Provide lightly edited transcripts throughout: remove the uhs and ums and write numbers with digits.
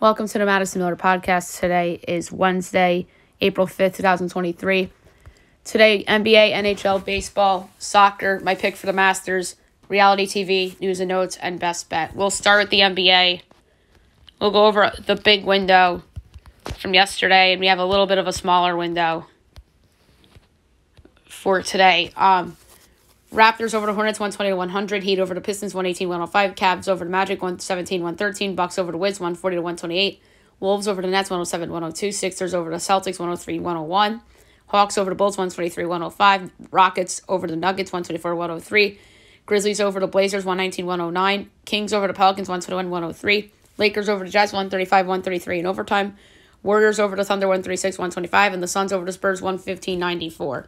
Welcome to the Madison Miller Podcast. Today is Wednesday, April 5th, 2023. Today, NBA, NHL, baseball, soccer, my pick for the Masters, reality TV, news and notes, and best bet. We'll start with the NBA. We'll go over the big window from yesterday, and we have a little bit of a smaller window for today. Raptors over the Hornets, 120-100. Heat over the Pistons, 118-105. Cavs over the Magic, 117-113. Bucks over the Wiz, 140-128. Wolves over the Nets, 107-102. Sixers over the Celtics, 103-101. Hawks over the Bulls, 123-105. Rockets over the Nuggets, 124-103. Grizzlies over the Blazers, 119-109. Kings over the Pelicans, 121-103. Lakers over the Jets, 135-133 in overtime. Warriors over the Thunder, 136-125. And the Suns over the Spurs, 115-94.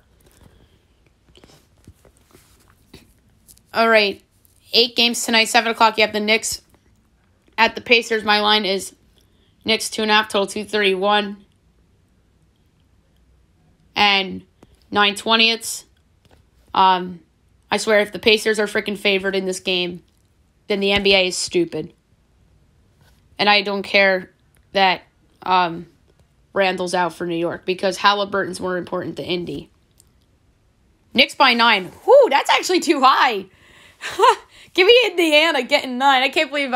All right, 8 games tonight, 7 o'clock. You have the Knicks at the Pacers. My line is Knicks 2.5, total 231. And 9/20. I swear, if the Pacers are freaking favored in this game, then the NBA is stupid. And I don't care that Randall's out for New York because Halliburton's more important to Indy. Knicks by 9. Whew, that's actually too high. Give me Indiana getting 9. I can't believe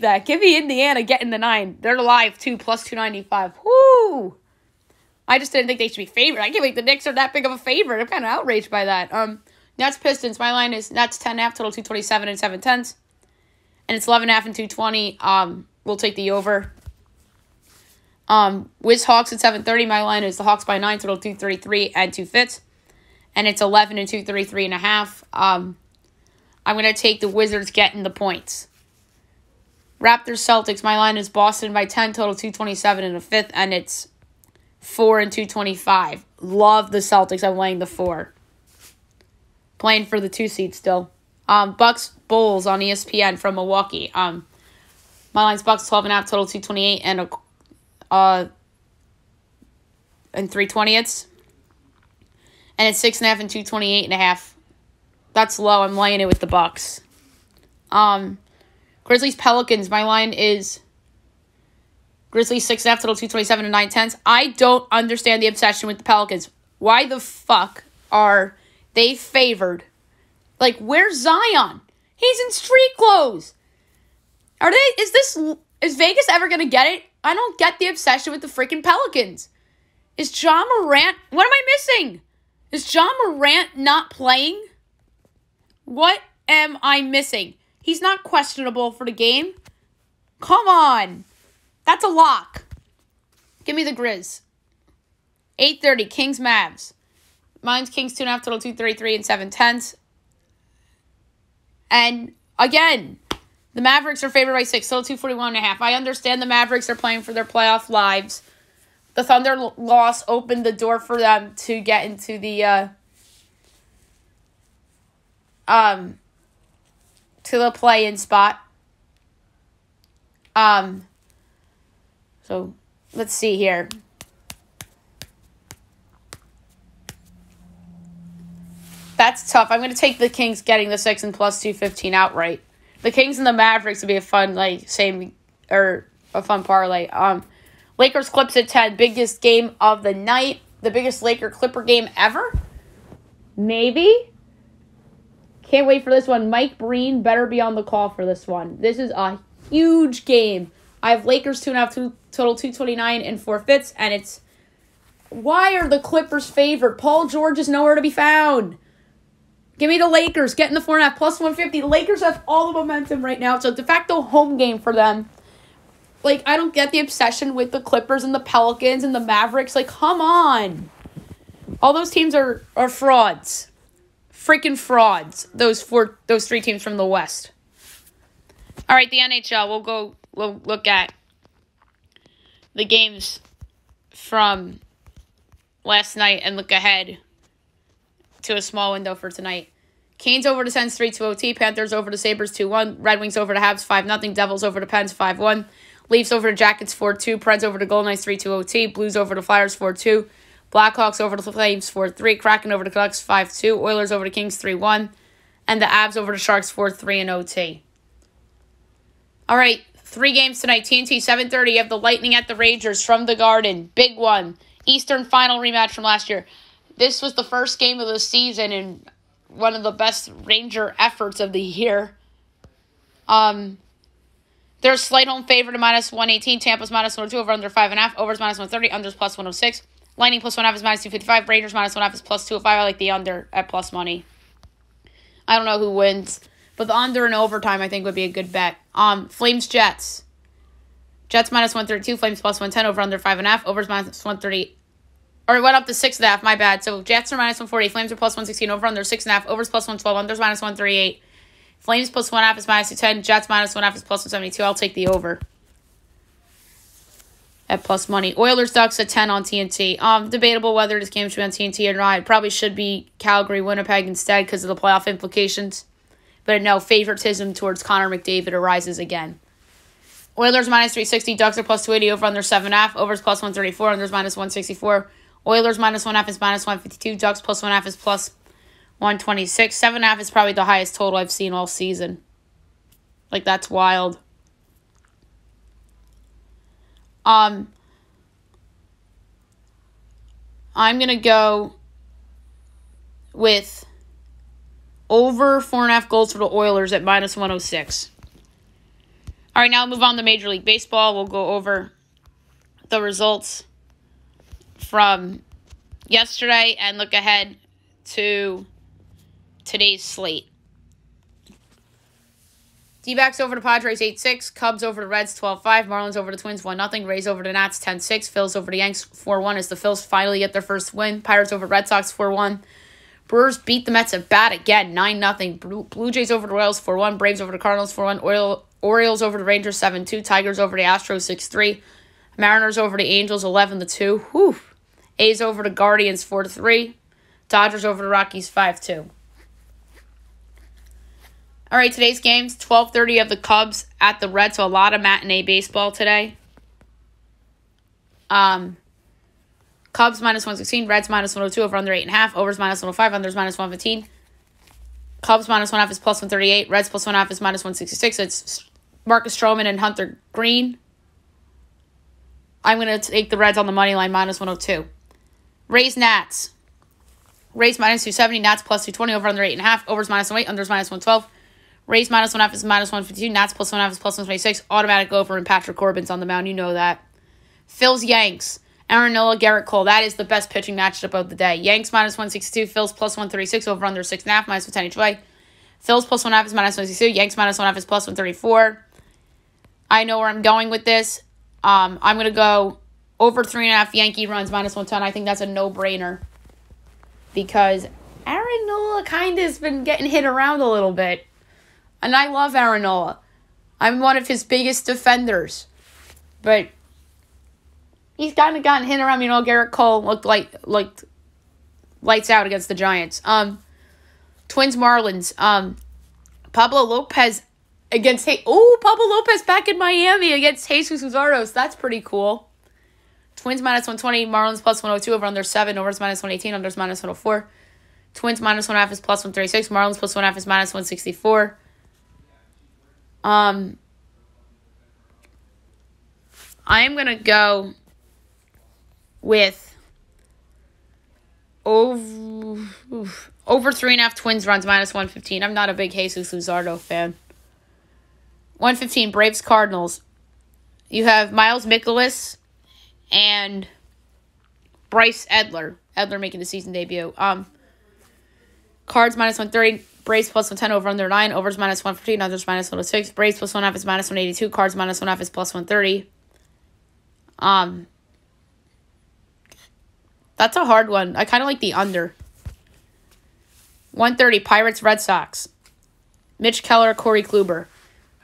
that. Give me Indiana getting the 9. They're alive too, plus 295. Whoo! I just didn't think they should be favored. I can't believe the Knicks are that big of a favorite. I'm kind of outraged by that. Nets Pistons. My line is Nets 10.5, total 227 and 7/10. And it's 11.5 and 220. We'll take the over. Wiz Hawks at 7:30. My line is the Hawks by 9, total 233 and 2/5. And it's 11 and 233.5. I'm going to take the Wizards getting the points. Raptors Celtics. My line is Boston by 10, total 227 and 1/5. And it's 4 and 225. Love the Celtics. I'm laying the 4. Playing for the 2 seed still. Bucks Bulls on ESPN from Milwaukee. My line's Bucks 12.5, total 228 and 3/20. And it's 6.5 and 228.5. That's low. I'm laying it with the Bucks. Grizzlies Pelicans. My line is Grizzlies 6.5, total 227 and 9/10. I don't understand the obsession with the Pelicans. Why the fuck are they favored? Like, where's Zion? He's in street clothes. Is Vegas ever gonna get it? I don't get the obsession with the freaking Pelicans. Is Ja Morant? What am I missing? Is Ja Morant not playing? What am I missing? He's not questionable for the game. Come on. That's a lock. Give me the Grizz. 8:30, Kings Mavs. Mine's Kings 2.5, total 233 and 7/10. And again, the Mavericks are favored by 6, total 241.5. I understand the Mavericks are playing for their playoff lives. The Thunder loss opened the door for them to get into the play-in spot. So let's see here. That's tough. I'm going to take the Kings getting the 6 and plus 215 outright. The Kings and the Mavericks would be a fun fun parlay. Lakers Clips at 10. Biggest game of the night. The biggest Laker Clipper game ever? Maybe. Can't wait for this one. Mike Breen better be on the call for this one. This is a huge game. I have Lakers 2.5, total 229 and 4/5. And it's, why are the Clippers favored? Paul George is nowhere to be found. Give me the Lakers. Getting the 4.5, plus 150. The Lakers have all the momentum right now. It's a de facto home game for them. Like, I don't get the obsession with the Clippers and the Pelicans and the Mavericks. Like, come on. All those teams are frauds. Freaking frauds. Those 3 teams from the West. All right, the NHL. We'll look at the games from last night and look ahead to a small window for tonight. Canes over the Sens 3-2 OT. Panthers over the Sabres 2-1. Red Wings over the Habs 5-0. Devils over the Pens 5-1. Leafs over the Jackets 4-2. Preds over the Golden Knights 3-2 OT. Blues over the Flyers 4-2. Blackhawks over the Flames 4-3. Kraken over the Canucks 5-2. Oilers over the Kings 3-1. And the Avs over the Sharks 4-3 in OT. All right, 3 games tonight. TNT 7:30. You have the Lightning at the Rangers from the Garden. Big one. Eastern final rematch from last year. This was the first game of the season and one of the best Ranger efforts of the year. They're a slight home favorite to -118. Tampa's -102. Over under 5.5. Overs -130. Unders +106. Lightning +1.5 is -255. Rangers -1.5 is +205. I like the under at plus money. I don't know who wins, but the under in overtime I think would be a good bet. Flames Jets. Jets -132. Flames +110. Over under 5.5. Overs -130. Or it went up to 6.5. My bad. So Jets are -140. Flames are +116. Over under 6.5. Overs +112. Unders -138. Flames +1.5 is -210. Jets -1.5 is +172. I'll take the over at plus money. Oilers Ducks at 10 on TNT. Debatable whether this game should be on TNT or not. It probably should be Calgary Winnipeg instead because of the playoff implications. But no, favoritism towards Connor McDavid arises again. Oilers -360. Ducks are +280. Over under 7.5. Overs +134. Unders -164. Oilers -1.5 is -152. Ducks +1.5 is +126. 7.5 is probably the highest total I've seen all season. Like, that's wild. I'm going to go with over 4.5 goals for the Oilers at -106. All right, now we'll move on to Major League Baseball. We'll go over the results from yesterday and look ahead to today's slate. D-backs over the Padres 8-6. Cubs over the Reds 12-5. Marlins over the Twins 1-0. Rays over the Nats 10-6. Phils over the Yanks 4-1 as the Phils finally get their first win. Pirates over Red Sox 4-1. Brewers beat the Mets at bat again 9-0. Blue Jays over the Royals 4-1. Braves over the Cardinals 4-1. Orioles over the Rangers 7-2. Tigers over the Astros 6-3. Mariners over the Angels 11-2. Whew. A's over the Guardians 4-3. Dodgers over the Rockies 5-2. All right, today's games, 12:30 of the Cubs at the Reds, so a lot of matinee baseball today. Cubs -116, Reds -102, over under 8.5, overs -105, unders -115. Cubs -1.5 is +138, Reds +1.5 is -166. It's Marcus Stroman and Hunter Green. I'm going to take the Reds on the money line, -102. Rays Nats. Rays -270, Nats +220, over under 8.5, overs -108, unders -112. Rays -1.5 is -152. Nats +1.5 is +126. Automatic over and Patrick Corbin's on the mound. You know that. Phils Yanks. Aaron Nola, Garrett Cole. That is the best pitching matchup of the day. Yanks -162. Phils +136. Over under 6.5. -10 each way. Phils +1.5 is -162. Yanks -1.5 is +134. I know where I'm going with this. I'm going to go over 3.5 Yankee runs -110. I think that's a no-brainer. Because Aaron Nola kind of has been getting hit around a little bit. And I love Aaron Nola. I'm one of his biggest defenders. But he's kind of gotten hit around. You know, Garrett Cole looked lights out against the Giants. Twins Marlins. Pablo Lopez against Pablo Lopez back in Miami against Jesus Luzardos. That's pretty cool. Twins -120, Marlins +102, over under 7, overs -118, unders -104. Twins -1.5 is +136, Marlins +1.5 is -164. I am going to go with over 3.5 Twins runs -115. I'm not a big Jesus Luzardo fan. 115 Braves Cardinals. You have Miles Mikolas and Bryce Edler. Edler making the season debut. Cards -130. Braves +110, over under 9, overs -115, unders -106. Braves +1.5 is -182. Cards -1.5 is +130. That's a hard one. I kind of like the under. 130 Pirates Red Sox. Mitch Keller, Corey Kluber.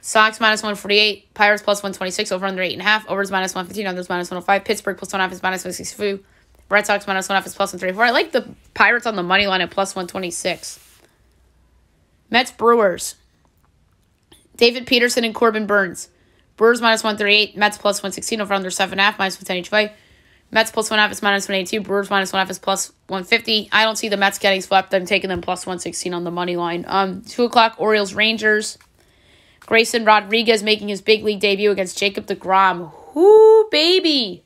Sox -148. Pirates +126, over under 8.5. Overs -115, unders -105. Pittsburgh +1.5 is -162. Red Sox -1.5 is +134. I like the Pirates on the money line at +126. Mets Brewers. David Peterson and Corbin Burns. Brewers -138. Mets +116, over under 7.5, -110 each way. Mets +1.5 is -182. Brewers -1.5 is +150. I don't see the Mets getting swept. I'm taking them +116 on the money line. 2 o'clock Orioles Rangers. Grayson Rodriguez making his big league debut against Jacob deGrom. Whoo, baby.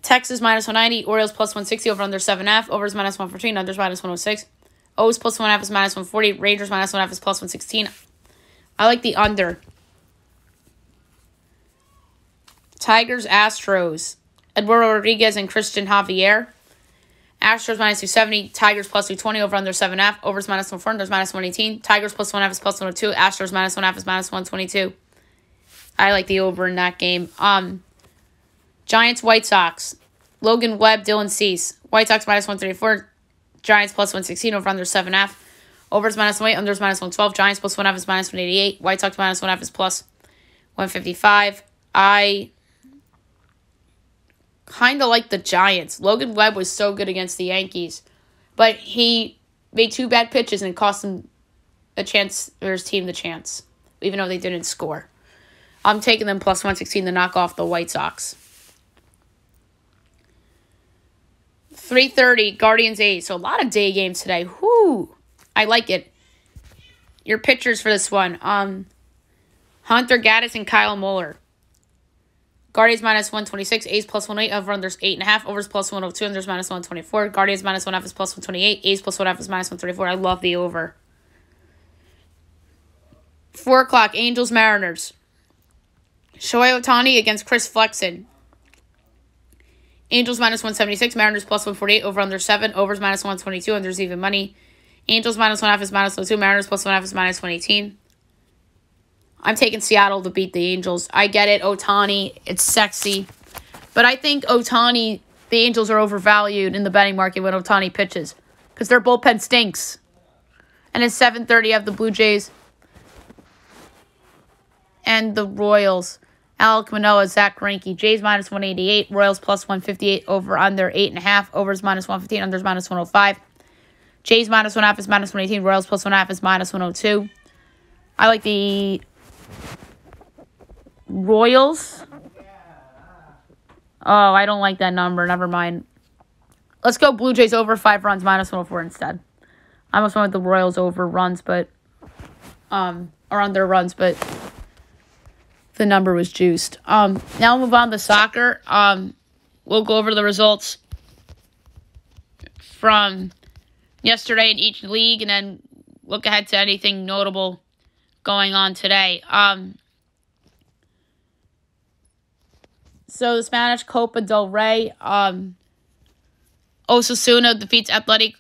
Texas minus 190. Orioles plus 160 over under 7.5. Overs minus 114. Unders minus 106. O's plus 1.5 is minus 140. Rangers minus 1.5 is plus 116. I like the under. Tigers, Astros. Eduardo Rodriguez and Christian Javier. Astros minus 270. Tigers plus 220 over under 7.5. Overs minus 140. Unders minus 118. Tigers plus 1.5 is plus 102. Astros minus 1.5 is minus 122. I like the over in that game. Giants, White Sox. Logan Webb, Dylan Cease. White Sox minus 134. Giants plus 116 over under 7.5. Overs minus 108. Unders minus 112. Giants plus 1.5 is minus 188. White Sox minus 1.5 is plus 155. I kind of like the Giants. Logan Webb was so good against the Yankees, but he made 2 bad pitches and it cost him a chance, or his team the chance, even though they didn't score. I'm taking them plus 116 to knock off the White Sox. 3:30, Guardians A's. So a lot of day games today. Whoo! I like it. Your pitchers for this one. Hunter Gaddis and Kyle Muller. Guardians minus 126. A's plus 108. Over unders 8.5. Overs plus 102. Unders minus 124. Guardians minus 1.5 is plus 128. A's plus 1.5 is minus 134. I love the over. 4 o'clock, Angels Mariners. Shohei Ohtani against Chris Flexen. Angels minus 176. Mariners plus 148. Over under 7. Overs minus 122. Unders even money. Angels minus 1.5 is minus 102. Mariners plus 1.5 is minus 118. I'm taking Seattle to beat the Angels. I get it, Ohtani. It's sexy. But I think Ohtani, the Angels are overvalued in the betting market when Ohtani pitches, because their bullpen stinks. And it's 7:30 of the Blue Jays and the Royals. Alek Manoah, Zach Greinke. Jays minus 188. Royals plus 158. Over under 8.5. Overs minus 115. Unders minus 105. Jays minus 1.5 is minus 118. Royals plus 1.5 is minus 102. I like the Royals. Oh, I don't like that number. Never mind. Let's go Blue Jays over 5 runs, minus 104 instead. I almost went with the Royals over runs, but or under runs, but the number was juiced. Now we'll move on to soccer. We'll go over the results from yesterday in each league, and then look ahead to anything notable going on today. So the Spanish Copa del Rey, Osasuna defeats Athletic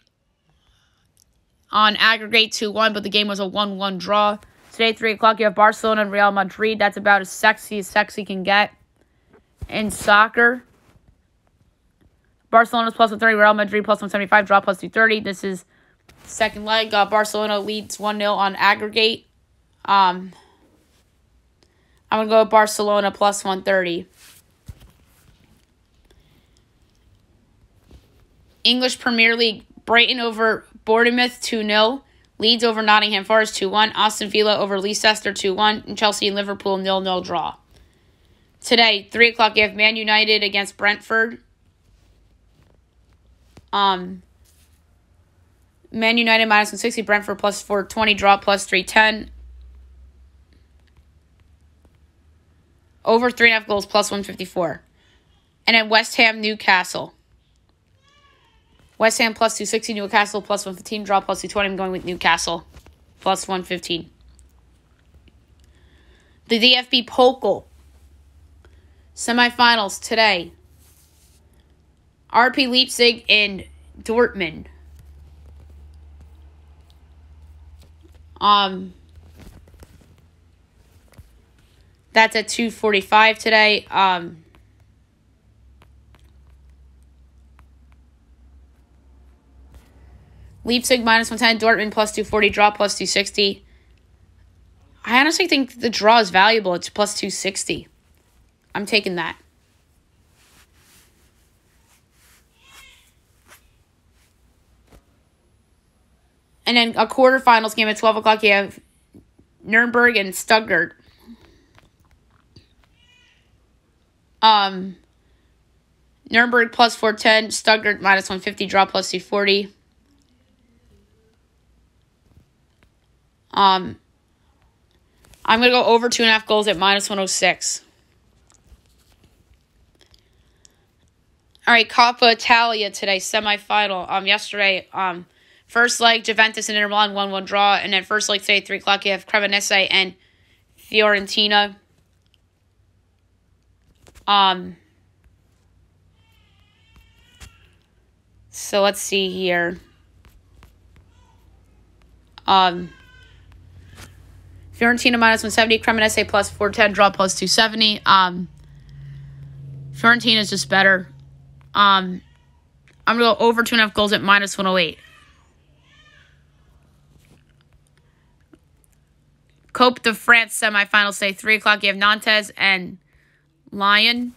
on aggregate 2-1, but the game was a 1-1 draw. Today, 3 o'clock, you have Barcelona and Real Madrid. That's about as sexy can get in soccer. Barcelona's plus 130, Real Madrid plus 175, draw plus 230. This is second leg. Barcelona leads 1-0 on aggregate. I'm going to go with Barcelona plus 130. English Premier League, Brighton over Bournemouth 2-0. Leeds over Nottingham Forest 2-1. Aston Villa over Leicester 2-1. And Chelsea and Liverpool 0-0 draw. Today, 3 o'clock, you have Man United against Brentford. Man United minus 160. Brentford plus 420. Draw plus 310. Over 3.5 goals plus 154. And then West Ham, Newcastle. West Ham plus 260, Newcastle plus 115, draw plus 220. I'm going with Newcastle plus 115. The DFB Pokal semifinals today. RP Leipzig and Dortmund. That's at 2:45 today. Leipzig minus 110, Dortmund plus 240, draw plus 260. I honestly think the draw is valuable. It's plus 260. I'm taking that. And then a quarterfinals game at 12 o'clock, you have Nuremberg and Stuttgart. Nuremberg plus 410, Stuttgart minus 150, draw plus 240. I'm going to go over 2.5 goals at -106. All right, Coppa Italia today, semifinal. Yesterday, first leg, Juventus and Inter Milan 1-1 draw, and then first leg today, 3 o'clock, you have Cremonese and Fiorentina. So let's see here. Fiorentina -170, Cremonese +410, draw +270. Fiorentina is just better. I'm going to go over 2.5 goals at -108. Coupe de France semifinals say 3 o'clock. You have Nantes and Lyon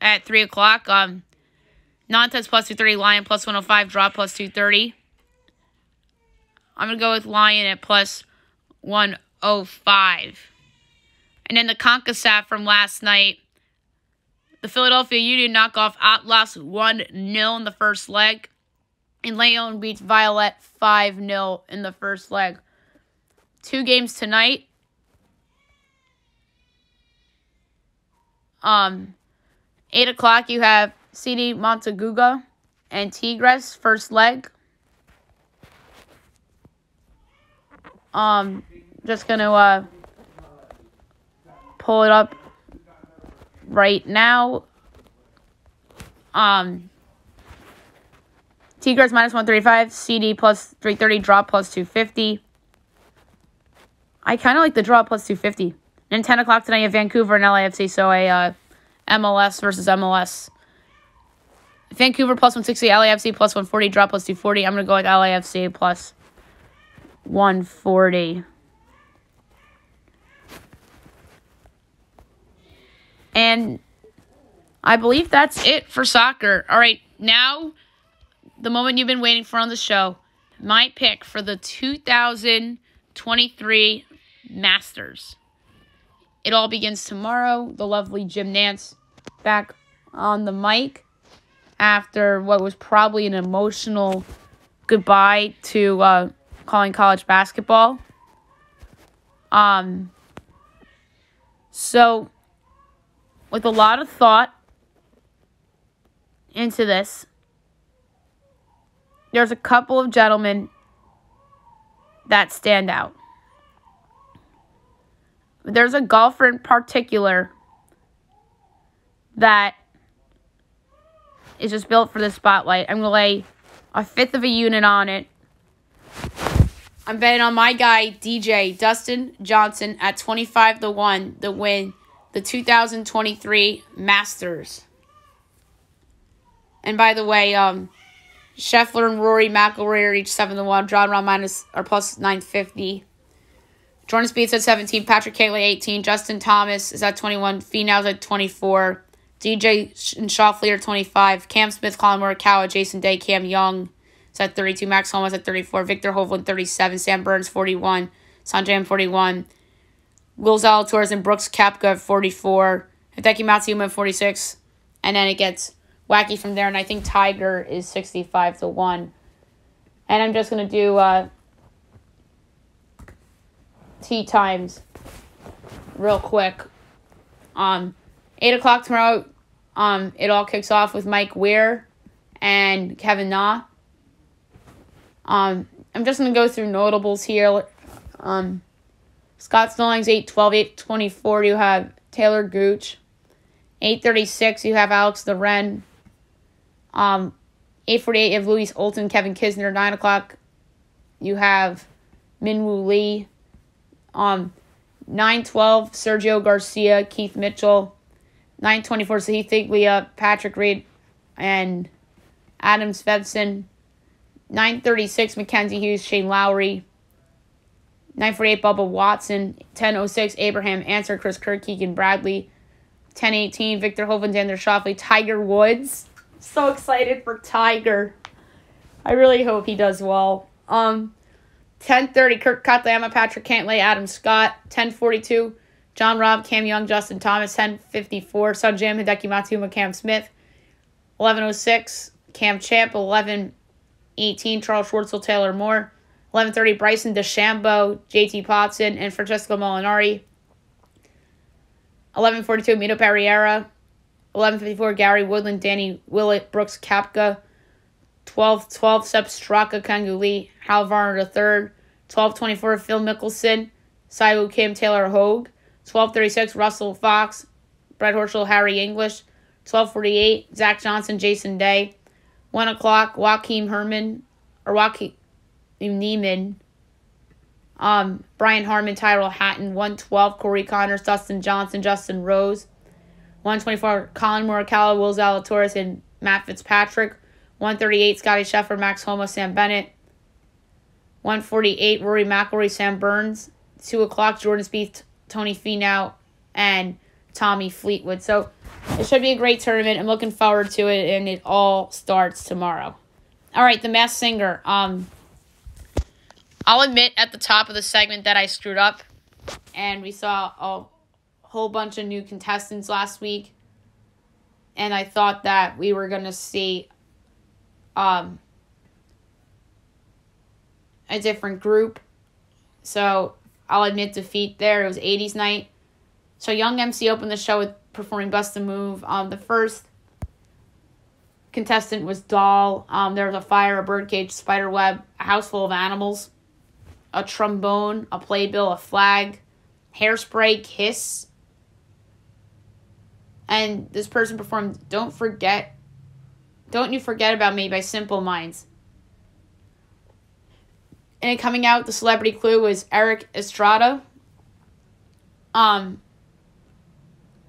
at 3 o'clock. Nantes +230, Lyon +105, draw +230. I'm going to go with Lyon at +105. And then the CONCACAF from last night. The Philadelphia Union knock off Atlas 1-0 in the first leg. And Leon beats Violet 5-0 in the first leg. 2 games tonight. 8 o'clock, you have CD Monteguga and Tigres, first leg. Just going to pull it up right now. Tigres -135, CD +330, draw +250. I kind of like the draw +250. And 10 o'clock tonight, you have Vancouver and LAFC, so a MLS versus MLS. Vancouver +160, LAFC +140, draw +240. I'm going to go with LAFC +140. And I believe that's it for soccer. All right, now the moment you've been waiting for on the show, my pick for the 2023 Masters. It all begins tomorrow. The lovely Jim Nance back on the mic after what was probably an emotional goodbye to calling college basketball. So, with a lot of thought into this, there's a couple of gentlemen that stand out. There's a golfer in particular that is just built for the spotlight. I'm going to lay a fifth of a unit on it. I'm betting on my guy, DJ Dustin Johnson, at 25-1 to win the 2023 Masters. And by the way, Scheffler and Rory McIlroy are each 7-1. John Rahm are +950. Jordan Spieth's at 17. Patrick Cantlay 18. Justin Thomas is at 21. Finau's at 24. DJ and Schauffele are 25. Cam Smith, Colin Morikawa, Jason Day, Cam Young is at 32. Max Homa is at 34. Victor Hovland 37. Sam Burns 41. Sanjay 41. Will Zalatoris and Brooks Koepka at 44. Hideki Matsuyama at 46. And then it gets wacky from there. And I think Tiger is 65-1. And I'm just going to do tee times real quick. 8 o'clock tomorrow, it all kicks off with Mike Weir and Kevin Na. I'm just going to go through notables here. Scott Stallings, 8:12, 8:24, you have Taylor Gooch. 8:36, you have Alex Loren. 8:48, you have Louis Olton, Kevin Kisner. 9 o'clock, you have Minwoo Lee. 9:12, Sergio Garcia, Keith Mitchell. 9:24, Sahith Thiglia, Patrick Reed, and Adam Svensson. 9:36, Mackenzie Hughes, Shane Lowry. 9:48, Bubba Watson. 10:06, Abraham Answer, Chris Kirk, Keegan Bradley. 10:18, Victor Hovland, Xander Schauffele. Tiger Woods. So excited for Tiger. I really hope he does well. 10:30, Kirk Katayama, Patrick Cantlay, Adam Scott. 10:42, John Rahm, Cam Young, Justin Thomas. 10:54, Sunjam, Hideki Matsuyama, Cam Smith. 11:06, Cam Champ. 11:18, Charles Schwartzel, Taylor Moore. 11:30, Bryson DeChambeau, JT Potson, and Francesco Molinari. 11:42, Mito Pereira. 11:54, Gary Woodland, Danny Willett, Brooks Koepka. 12:12, Sepp Straka, Kanguli, Hal Varner III. 12:24, Phil Mickelson, Siwoo Kim, Taylor Hogue. 12:36, Russell Fox, Brett Horschel, Harry English. 12:48, Zach Johnson, Jason Day. 1 o'clock, Joaquin Neiman, Brian Harmon, Tyrell Hatton. 1:12, Corey Connors, Dustin Johnson, Justin Rose. 1:24, Colin Morikawa, Will Zalatoris, and Matt Fitzpatrick. 1:38, Scotty Scheffler, Max Homa, Sam Bennett. 1:48, Rory McIlroy, Sam Burns. 2 o'clock, Jordan Spieth, Tony Finau, and Tommy Fleetwood. So it should be a great tournament. I'm looking forward to it, and it all starts tomorrow. All right, the Masked Singer. I'll admit at the top of the segment that I screwed up, and we saw a whole bunch of new contestants last week, and I thought that we were going to see a different group. So I'll admit defeat there. It was 80s night. So Young MC opened the show with performing Bust a Move. The first contestant was Doll. There was a fire, a birdcage, spider web, a house full of animals, a trombone, a playbill, a flag, hairspray, kiss. And this person performed Don't You Forget About Me by Simple Minds. And coming out, the celebrity clue was Eric Estrada.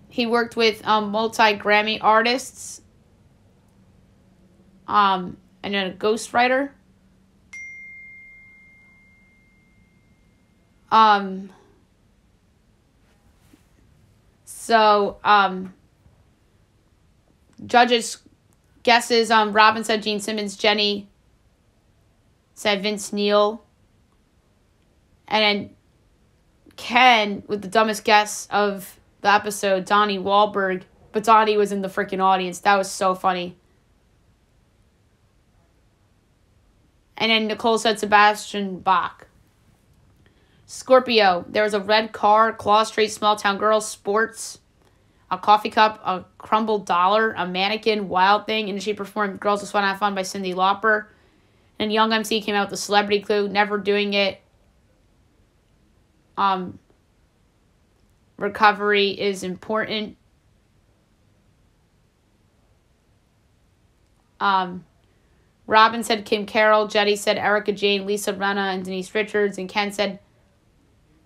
He worked with multi-Grammy artists. And then a ghostwriter. Judges' guesses, Robin said Gene Simmons, Jenny said Vince Neil, and then Ken, with the dumbest guess of the episode, Donnie Wahlberg, but Donnie was in the freaking audience. That was so funny. And then Nicole said Sebastian Bach. Scorpio, there was a red car, Claw Street, Small Town Girls, sports, a coffee cup, a crumbled dollar, a mannequin, Wild Thing, and she performed Girls Just Wanna Have Fun by Cyndi Lauper. And Young MC came out with the celebrity clue, Never Doing It. Recovery is important. Robin said Kim Carroll, Jetty said Erica Jane, Lisa Rinna, and Denise Richards, and Ken said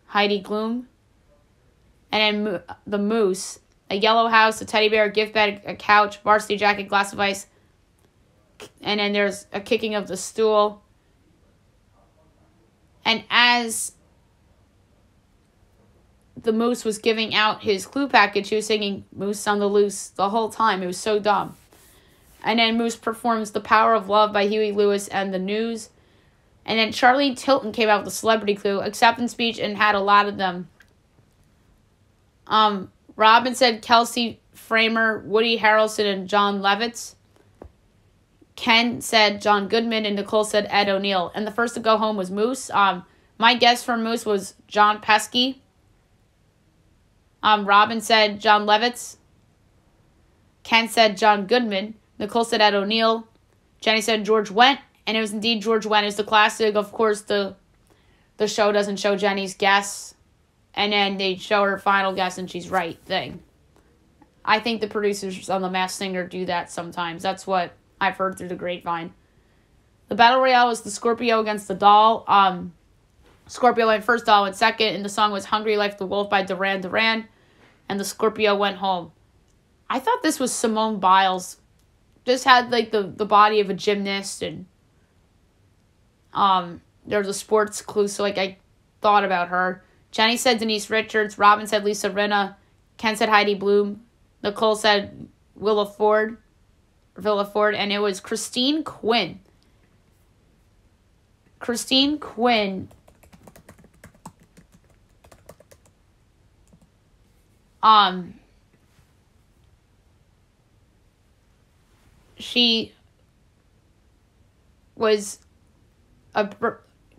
Heidi Klum. And then the Moose, a yellow house, a teddy bear, a gift bag, a couch, varsity jacket, glass of ice, and then there's a kicking of the stool. And as the Moose was giving out his clue package, he was singing Moose on the Loose the whole time. It was so dumb. And then Moose performs The Power of Love by Huey Lewis and the News. And then Charlene Tilton came out with the celebrity clue, acceptance speech, and had a lot of them. Robin said Kelsey Framer, Woody Harrelson, and John Lovitz. Ken said John Goodman, and Nicole said Ed O'Neill. And the first to go home was Moose. My guess for Moose was John Pesky. Robin said John Lovitz. Ken said John Goodman. Nicole said Ed O'Neill. Jenny said George Wendt. And it was indeed George Wendt. It's the classic. Of course, the show doesn't show Jenny's guess. And then they show her final guess and she's right thing. I think the producers on The Masked Singer do that sometimes. That's what I've heard through the grapevine. The Battle Royale was the Scorpio against the Doll. Scorpio went first, Doll went second. And the song was Hungry Like the Wolf by Duran Duran. And the Scorpio went home. I thought this was Simone Biles. Just had like the body of a gymnast, and there was a sports clue, so like I thought about her. Jenny said Denise Richards, Robin said Lisa Rinna, Ken said Heidi Bloom, Nicole said Villa Ford, and it was Christine Quinn. Christine Quinn she was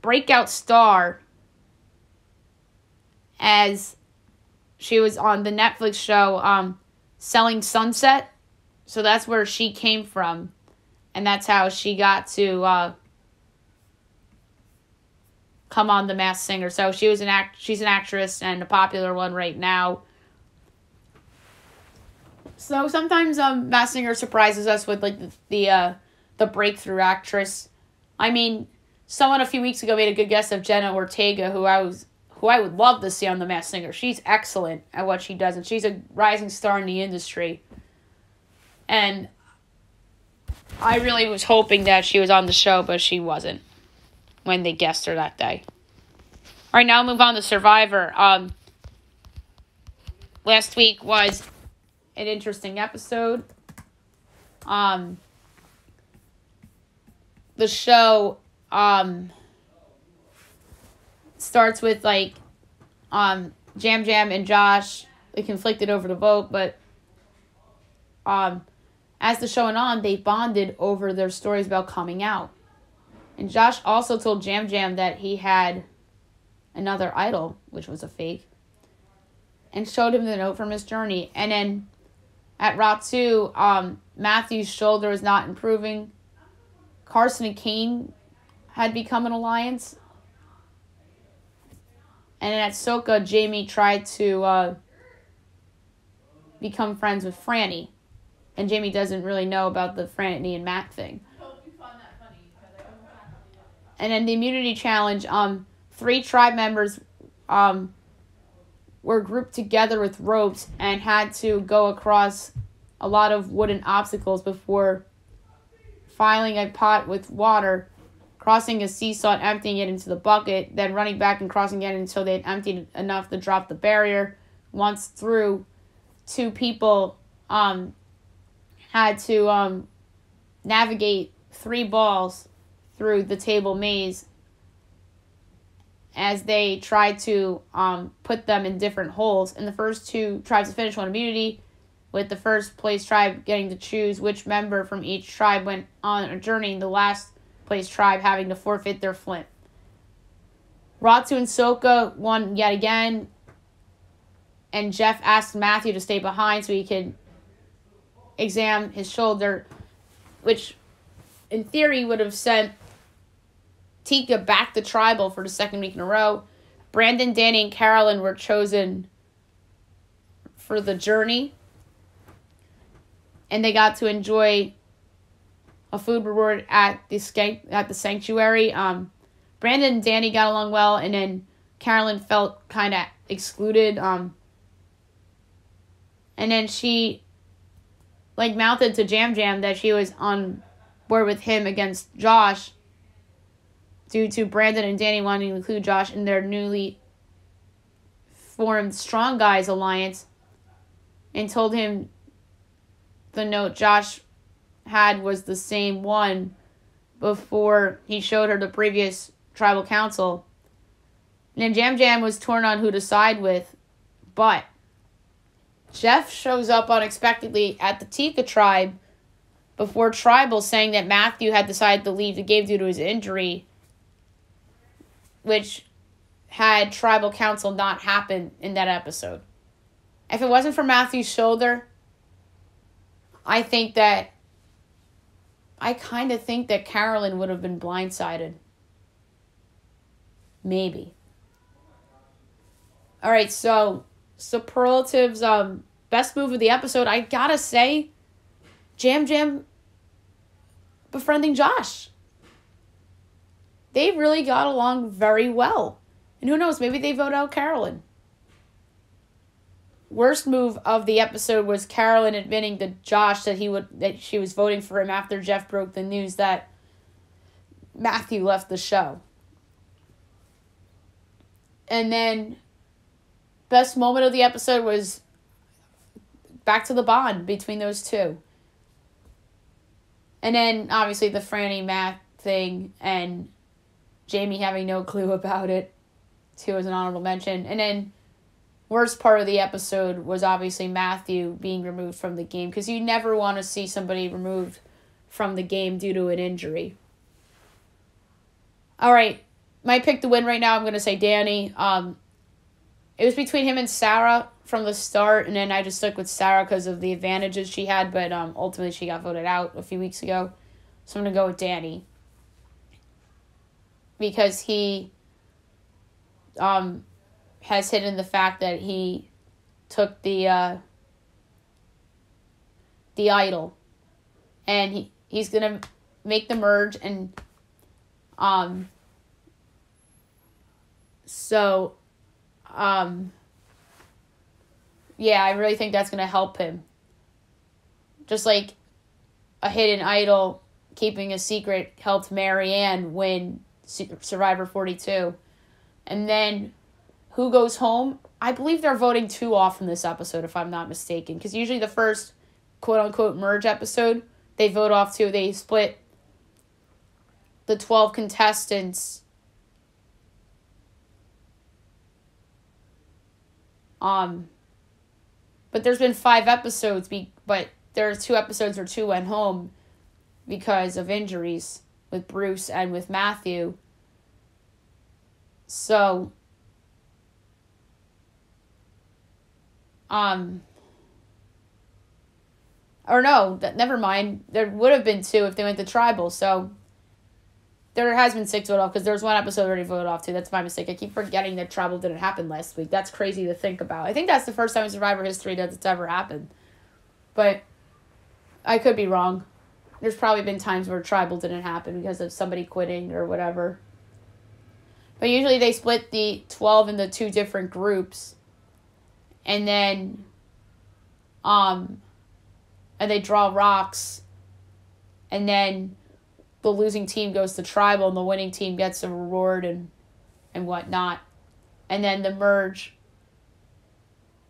breakout star as she was on the Netflix show Selling Sunset. So that's where she came from. And that's how she got to come on The Masked Singer. So she's an actress and a popular one right now. So sometimes Masked Singer surprises us with like the breakthrough actress. I mean, someone a few weeks ago made a good guess of Jenna Ortega, who I would love to see on The Masked Singer. She's excellent at what she does, and she's a rising star in the industry. And I really was hoping that she was on the show, but she wasn't when they guessed her that day. All right, now I'll move on to Survivor. Last week was an interesting episode. The show starts with like Jam Jam and Josh. They conflicted over the vote, but as the show went on, they bonded over their stories about coming out. And Josh also told Jam Jam that he had another idol, which was a fake, and showed him the note from his journey. And then at Raw 2, Matthew's shoulder was not improving. Carson and Kane had become an alliance. And then at Soka, Jamie tried to become friends with Franny. And Jamie doesn't really know about the Franny and Matt thing. And then the immunity challenge, 3 tribe members were grouped together with ropes and had to go across a lot of wooden obstacles before filling a pot with water, crossing a seesaw and emptying it into the bucket, then running back and crossing again until they had emptied enough to drop the barrier. Once through, 2 people had to navigate 3 balls through the table maze as they tried to put them in different holes. And the first 2 tribes to finish won immunity, with the first place tribe getting to choose which member from each tribe went on a journey, and the last place tribe having to forfeit their flint. Ratu and Soka won yet again, and Jeff asked Matthew to stay behind so he could examine his shoulder, which in theory would have sent Tika back to Tribal for the 2nd week in a row. Brandon, Danny, and Carolyn were chosen for the journey, and they got to enjoy a food reward at the sanctuary. Brandon and Danny got along well, and then Carolyn felt kind of excluded. And then she mouthed to Jam Jam that she was on board with him against Josh due to Brandon and Danny wanting to include Josh in their newly formed Strong Guys alliance, and told him the note Josh had was the same one before he showed her the previous tribal council. And then Jam Jam was torn on who to side with, but Jeff shows up unexpectedly at the Tika tribe before Tribal, saying that Matthew had decided to leave the game due to his injury, which had Tribal Council not happen in that episode. If it wasn't for Matthew's shoulder, I kind of think that Carolyn would have been blindsided. Maybe. All right, so superlatives, best move of the episode. I gotta say, Jam Jam befriending Josh. They really got along very well. And who knows, maybe they vote out Carolyn. Worst move of the episode was Carolyn admitting to Josh that she was voting for him after Jeff broke the news that Matthew left the show. And then best moment of the episode was back to the bond between those 2. And then obviously the Franny Matt thing and Jamie having no clue about it too was an honorable mention. And then worst part of the episode was obviously Matthew being removed from the game, because you never want to see somebody removed from the game due to an injury. All right, my pick to win right now, I'm going to say Danny. It was between him and Sarah from the start, and then I just stuck with Sarah because of the advantages she had, but ultimately she got voted out a few weeks ago. So I'm going to go with Danny. Because he has hidden the fact that he took the idol. And he's going to make the merge, and yeah, I really think that's going to help him. Just like a hidden idol keeping a secret helped Marianne win Survivor 42. And then who goes home? I believe they're voting 2 off from this episode, if I'm not mistaken. Because usually the first quote-unquote merge episode, they vote off 2. They split the 12 contestants but there's been 5 episodes, but there are 2 episodes where 2 went home because of injuries with Bruce and with Matthew. So, or no, never mind. There would have been 2 if they went to tribal. So, there has been 6 voted off because there's 1 episode already voted off too. That's my mistake. I keep forgetting that tribal didn't happen last week. That's crazy to think about. I think that's the first time in Survivor history that it's ever happened. But I could be wrong. There's probably been times where tribal didn't happen because of somebody quitting or whatever. But usually they split the 12 into 2 different groups. And then and they draw rocks. And then the losing team goes to tribal and the winning team gets a reward and whatnot. And then the merge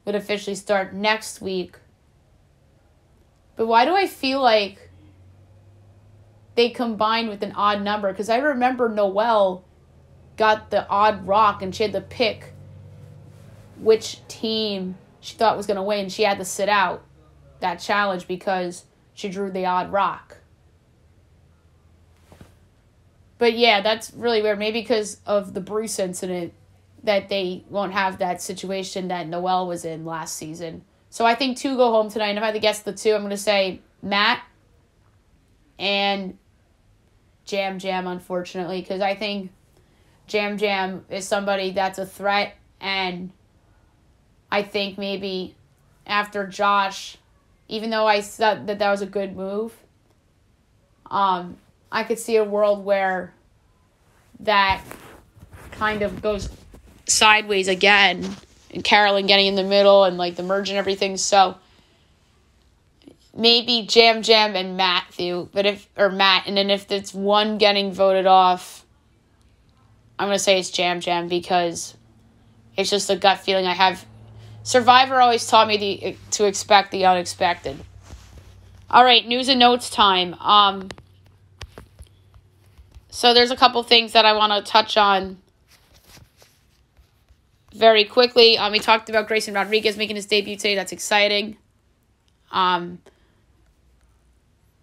would officially start next week. But why do I feel like they combined with an odd number? Because I remember Noelle got the odd rock and she had to pick which team she thought was going to win. She had to sit out that challenge because she drew the odd rock. But yeah, that's really weird. Maybe because of the Bruce incident that they won't have that situation that Noelle was in last season. So I think 2 go home tonight. And if I had to guess the 2, I'm going to say Matt and Jam Jam, unfortunately. Because I think Jam Jam is somebody that's a threat. And I think maybe after Josh, even though I said that was a good move, I could see a world where that kind of goes sideways again, and Carolyn getting in the middle and like the merge and everything. So maybe Jam Jam and Matthew, Matt, and then if it's one getting voted off, I'm gonna say it's Jam Jam because it's just a gut feeling I have. Survivor always taught me to expect the unexpected. All right, news and notes time. So there's a couple things that I want to touch on very quickly. We talked about Grayson Rodriguez making his debut today. That's exciting.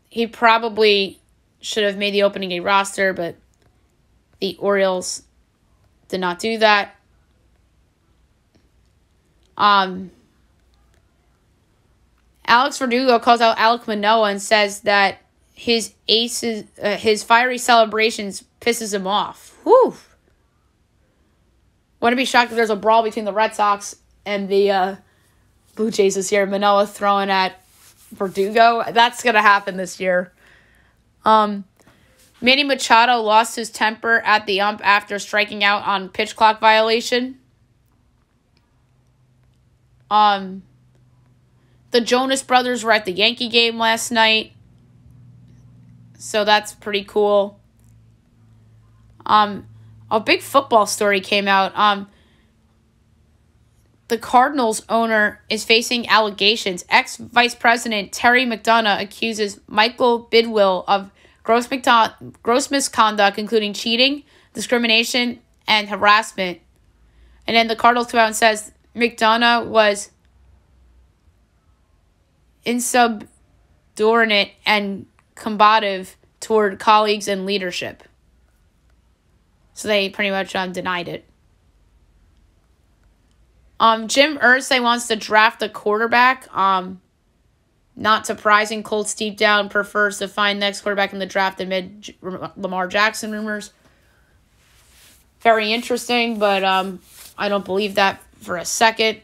He probably should have made the opening day roster, but the Orioles did not do that. Alex Verdugo calls out Alek Manoah and says that his fiery celebrations pisses him off. Whew. Wouldn't be shocked if there's a brawl between the Red Sox and the Blue Jays this year. Manoah throwing at Verdugo. That's going to happen this year. Manny Machado lost his temper at the ump after striking out on pitch clock violation. The Jonas Brothers were at the Yankee game last night. So that's pretty cool. A big football story came out. The Cardinals owner is facing allegations. Ex-Vice President Terry McDonough accuses Michael Bidwill of gross misconduct, including cheating, discrimination, and harassment. And then the Cardinals come out and says McDonough was insubordinate and combative toward colleagues and leadership. So they pretty much denied it. Jim Irsay wants to draft a quarterback. Not surprising. Colts deep down prefers to find next quarterback in the draft amid Lamar Jackson rumors. Very interesting, but I don't believe that for a second.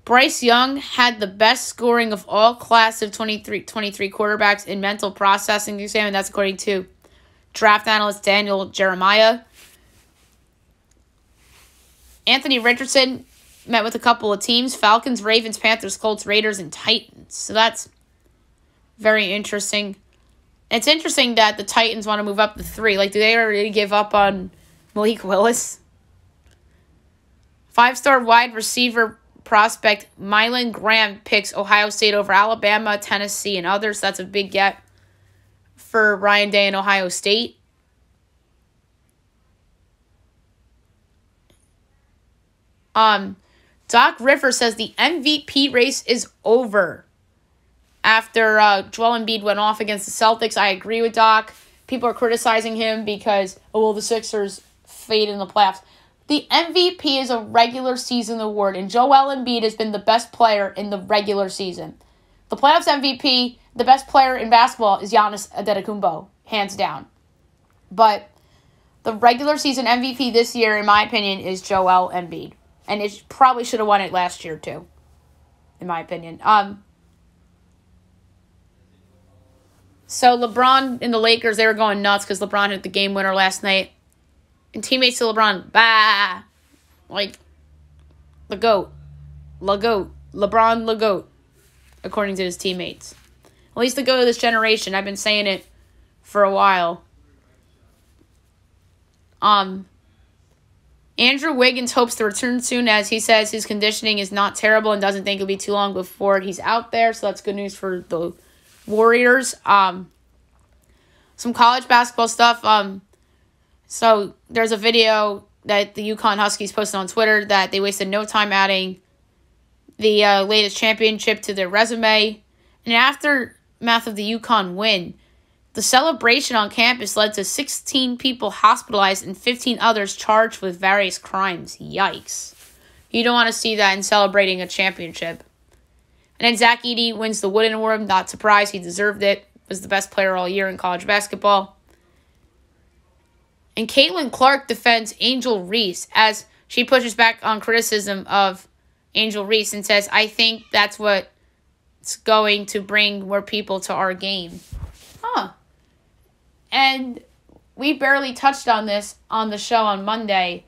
Bryce Young had the best scoring of all class of 23 quarterbacks in mental processing exam, and that's according to draft analyst Daniel Jeremiah. Anthony Richardson met with a couple of teams: Falcons, Ravens, Panthers, Colts, Raiders, and Titans. So that's very interesting. It's interesting that the Titans want to move up to 3. Like, do they already give up on Malik Willis? 5-star wide receiver prospect Mylan Graham picks Ohio State over Alabama, Tennessee, and others. That's a big get for Ryan Day and Ohio State. Doc Rivers says the MVP race is over after Joel Embiid went off against the Celtics. I agree with Doc. People are criticizing him because, the Sixers fade in the playoffs. The MVP is a regular season award, and Joel Embiid has been the best player in the regular season. The playoffs MVP, the best player in basketball, is Giannis Antetokounmpo, hands down. But the regular season MVP this year, in my opinion, is Joel Embiid. And it probably should have won it last year, too, in my opinion. So LeBron and the Lakers, they were going nuts because LeBron hit the game winner last night. And teammates to LeBron, like, the GOAT. LeBron, the GOAT, according to his teammates. At least the GOAT of this generation. I've been saying it for a while. Andrew Wiggins hopes to return soon, as he says his conditioning is not terrible and doesn't think it'll be too long before he's out there. So that's good news for the Warriors. Some college basketball stuff. So there's a video that the UConn Huskies posted on Twitter that they wasted no time adding the latest championship to their resume. And aftermath of the UConn win, the celebration on campus led to 16 people hospitalized and 15 others charged with various crimes. Yikes. You don't want to see that in celebrating a championship. And then Zach Edey wins the Wooden Award. Not surprised. He deserved it. Was the best player all year in college basketball. And Caitlin Clark defends Angel Reese as she pushes back on criticism of Angel Reese and says, I think that's what's going to bring more people to our game. And we barely touched on this on the show on Monday.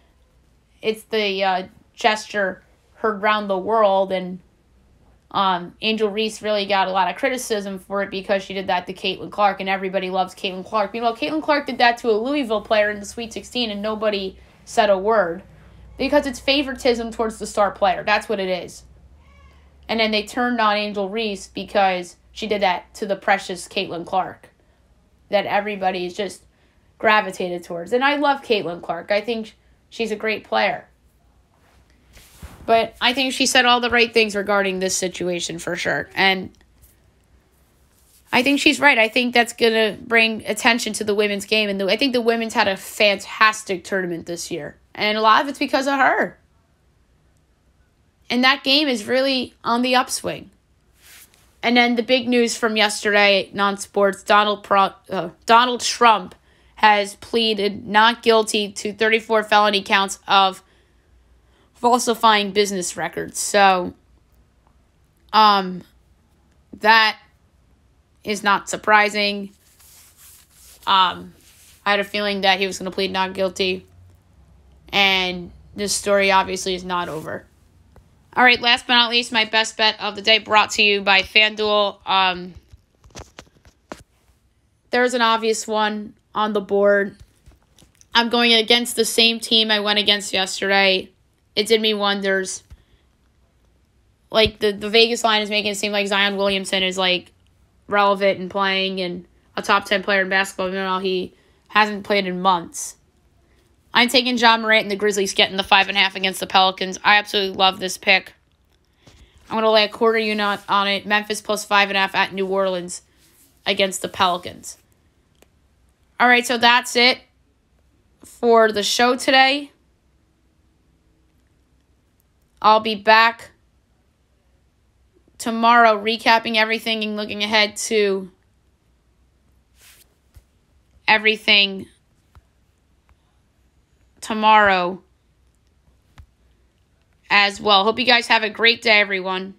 It's the gesture heard around the world, and Angel Reese really got a lot of criticism for it because she did that to Caitlin Clark, and everybody loves Caitlin Clark. Meanwhile, Caitlin Clark did that to a Louisville player in the Sweet 16, and nobody said a word because it's favoritism towards the star player. That's what it is. And then they turned on Angel Reese because she did that to the precious Caitlin Clark that everybody's just gravitated towards. And I love Caitlin Clark. I think she's a great player. But I think she said all the right things regarding this situation for sure. And I think she's right. I think that's going to bring attention to the women's game. And I think the women's had a fantastic tournament this year. And a lot of it's because of her. And that game is really on the upswing. And then the big news from yesterday, non-sports, Donald Trump has pleaded not guilty to 34 felony counts of falsifying business records. So, that is not surprising. I had a feeling that he was going to plead not guilty. And this story obviously is not over. All right, last but not least, my best bet of the day brought to you by FanDuel. There's an obvious one on the board. I'm going against the same team I went against yesterday. It did me wonders. Like, the Vegas line is making it seem like Zion Williamson is, like, relevant and playing and a top 10 player in basketball, even though he hasn't played in months. I'm taking John Morant and the Grizzlies getting the 5.5 against the Pelicans. I absolutely love this pick. I'm going to lay a quarter unit on it. Memphis plus 5.5 at New Orleans. against the Pelicans. All right, so that's it for the show today. I'll be back tomorrow recapping everything and looking ahead to everything tomorrow as well. Hope you guys have a great day, everyone.